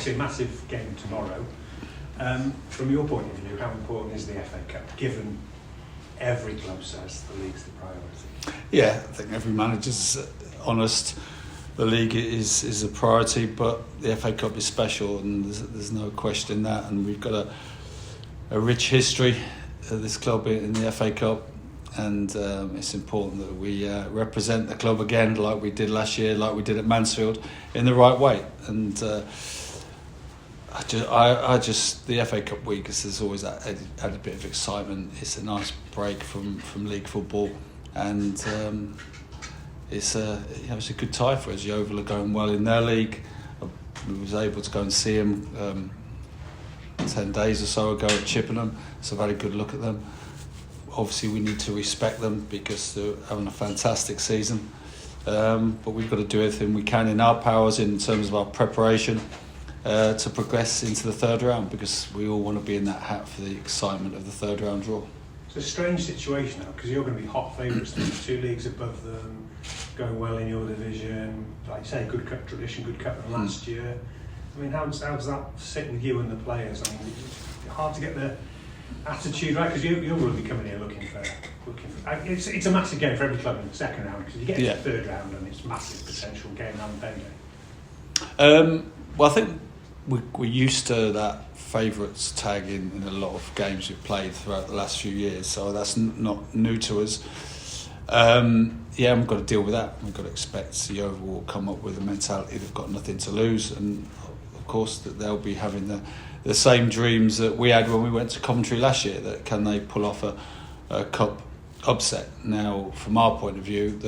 obviously a massive game tomorrow. From your point of view, how important is the FA Cup, given every club says the league's the priority? Yeah, I think every manager's honest. The league is a priority, but the FA Cup is special, and there's no question that. And we've got a rich history of this club in the FA Cup, and it's important that we represent the club again, like we did last year, like we did at Mansfield, in the right way. And the FA Cup week has always had a bit of excitement. It's a nice break from league football, and it's a good tie for us. Yeovil are going well in their league. I was able to go and see them 10 days or so ago at Chippenham, so I've had a good look at them. Obviously we need to respect them because they're having a fantastic season, but we've got to do everything we can in our powers in terms of our preparation to progress into the third round, because we all want to be in that hat for the excitement of the third round draw. It's a strange situation now, because you're going to be hot favourites, 2 leagues above them, going well in your division, like you say, good cup tradition, good cup from last year. I mean, how does that sit with you and the players? I mean, it's hard to get the attitude right, because you're really coming here looking for. It's a massive game for every club in the second round, because you get to the third round and it's massive potential game round payday. Well, I think we're used to that favourites tag in a lot of games we've played throughout the last few years, so that's not new to us. We've got to deal with that. We've got to expect Yeovil will come up with a mentality they've got nothing to lose, and of course that they'll be having the same dreams that we had when we went to Coventry last year, that can they pull off a cup upset. Now, from our point of view,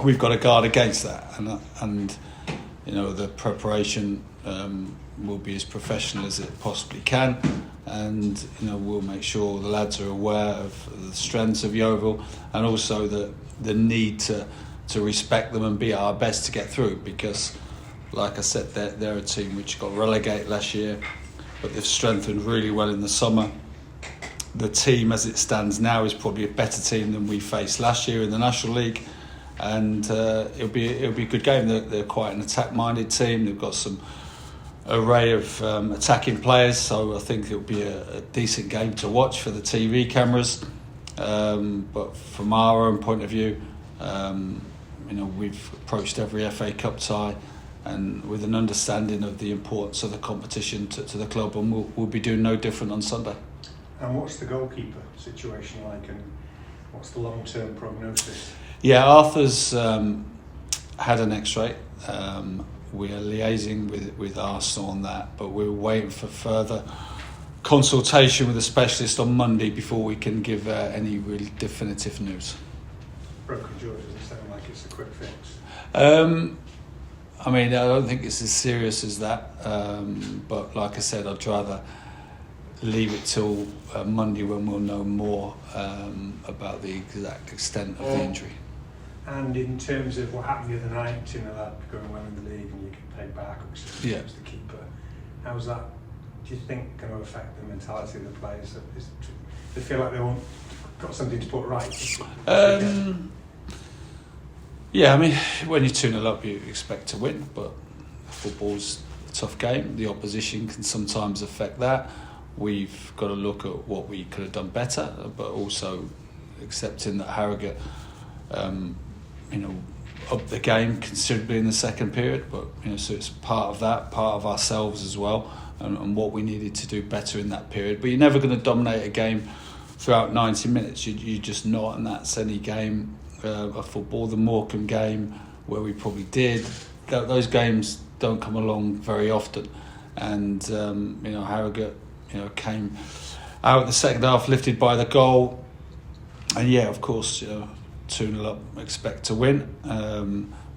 we've got to guard against that, and the preparation will be as professional as it possibly can, and we'll make sure the lads are aware of the strengths of Yeovil, and also the need to respect them and be at our best to get through, because like I said, they're a team which got relegated last year, but they've strengthened really well in the summer. The team as it stands now is probably a better team than we faced last year in the National League, and it'll be a good game. They're quite an attack-minded team. They've got some array of attacking players, so I think it'll be a decent game to watch for the TV cameras. But from our own point of view, we've approached every FA Cup tie and with an understanding of the importance of the competition to the club, and we'll be doing no different on Sunday. And what's the goalkeeper situation like, and what's the long-term prognosis? Yeah, Arthur's had an X-ray. We are liaising with Arsenal on that, but we're waiting for further consultation with a specialist on Monday before we can give any really definitive news. Broken jaw doesn't sound like it's a quick fix. I don't think it's as serious as that, but like I said, I'd rather leave it till Monday when we'll know more about the exact extent of the injury. And in terms of what happened the other night, that going well in the league and you can pay back, obviously the keeper, how's that, do you think, going to affect the mentality of the players? Do they feel like they've got something to put right? When you're 2-0 up, you expect to win, but football's a tough game. The opposition can sometimes affect that. We've got to look at what we could have done better, but also accepting that Harrogate upped the game considerably in the second period, but so it's part of that, part of ourselves as well, and what we needed to do better in that period. But you're never going to dominate a game throughout 90 minutes. You're just not, and that's any game of football. The Morecambe game, where we probably did, those games don't come along very often, and Harrogate came out the second half lifted by the goal, and of course 2-0 up, expect to win,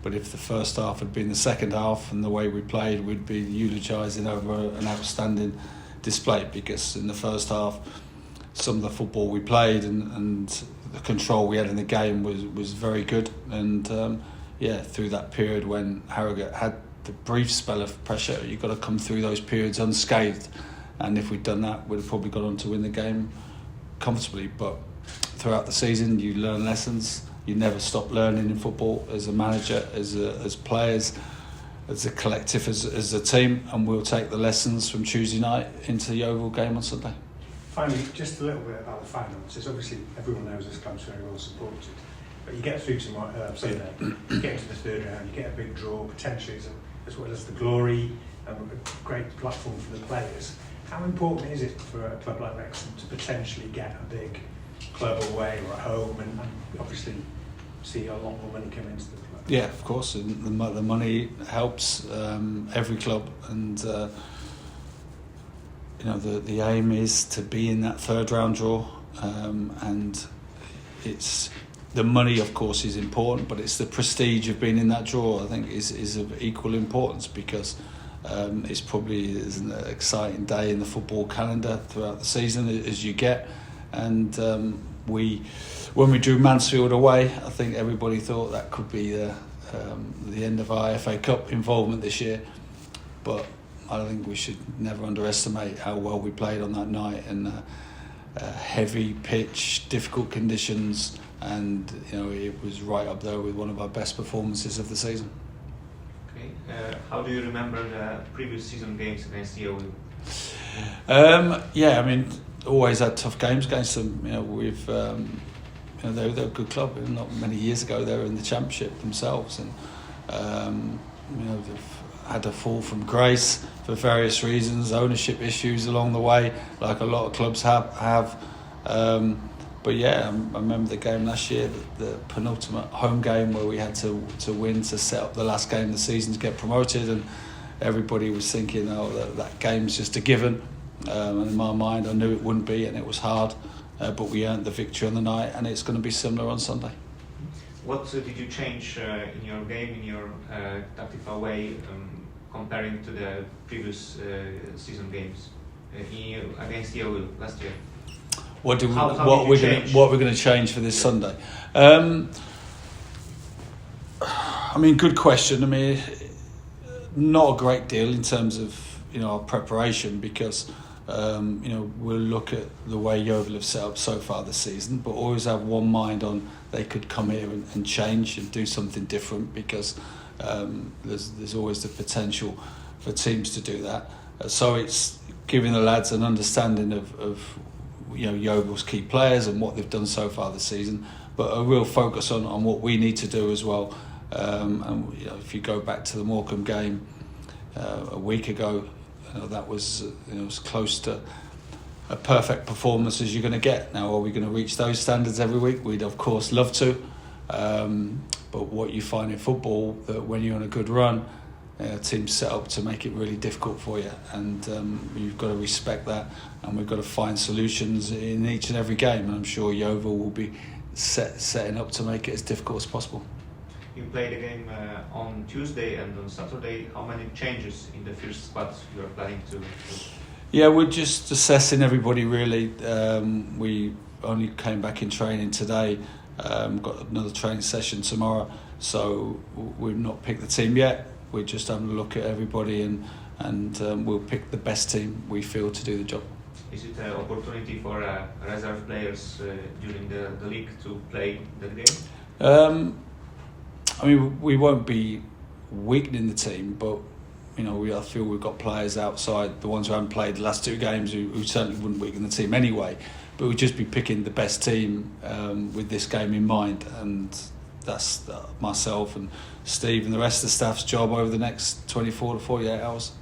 but if the first half had been the second half and the way we played, we'd be eulogising over an outstanding display, because in the first half some of the football we played and the control we had in the game was very good, and through that period when Harrogate had the brief spell of pressure, you've got to come through those periods unscathed, and if we'd done that, we'd have probably gone on to win the game comfortably. But throughout the season, you learn lessons. You never stop learning in football as a manager, as players. as a collective, as a team, and we'll take the lessons from Tuesday night into the Yeovil game on Sunday. Finally, just a little bit about the finances. Obviously, everyone knows this club's very well supported, but you get through to you get into the third round, you get a big draw, potentially as well as the glory, a great platform for the players. How important is it for a club like Wrexham to potentially get a big club away or at home, and obviously see a lot more money come into the club? Yeah, of course, and the money helps every club, and the aim is to be in that third round draw, and it's the money, of course, is important, but it's the prestige of being in that draw, I think, is of equal importance, because it's probably is an exciting day in the football calendar throughout the season as you get. And when we drew Mansfield away, I think everybody thought that could be the end of our FA Cup involvement this year, but I think we should never underestimate how well we played on that night, and heavy pitch, difficult conditions, and it was right up there with one of our best performances of the season. Okay, how do you remember the previous season games against Yeovil? Yeah, I mean, always had tough games against them. They're a good club. Not many years ago, they were in the Championship themselves, and they've had a fall from grace for various reasons, ownership issues along the way, like a lot of clubs have. But yeah, I remember the game last year, the penultimate home game where we had to win to set up the last game of the season to get promoted, and everybody was thinking, that game's just a given. And in my mind, I knew it wouldn't be, and it was hard. But we earned the victory on the night, and it's going to be similar on Sunday. What did you change in your game, in your tactical way, comparing to the previous season games against Yeovil last year? What we're going to change for this Sunday? Good question. Not a great deal in terms of our preparation, because we'll look at the way Yeovil have set up so far this season, but always have one mind on they could come here and change and do something different, because there's always the potential for teams to do that. So it's giving the lads an understanding of Yeovil's key players and what they've done so far this season, but a real focus on what we need to do as well. And if you go back to the Morecambe game a week ago, that was as close to a perfect performance as you're going to get. Now, are we going to reach those standards every week? We'd of course love to, but what you find in football, that when you're on a good run, teams set up to make it really difficult for you, and you've got to respect that, and we've got to find solutions in each and every game, and I'm sure Yeovil will be setting up to make it as difficult as possible. You played a game on Tuesday and on Saturday. How many changes in the first squad you are planning to do? Yeah, we're just assessing everybody really. We only came back in training today. Got another training session tomorrow, so we've not picked the team yet. We're just having a look at everybody, and we'll pick the best team we feel to do the job. Is it an opportunity for reserve players during the league to play that game? We won't be weakening the team, but I feel we've got players outside, the ones who haven't played the last two games, who certainly wouldn't weaken the team anyway. But we'd just be picking the best team with this game in mind, and that's myself and Steve and the rest of the staff's job over the next 24 to 48 hours.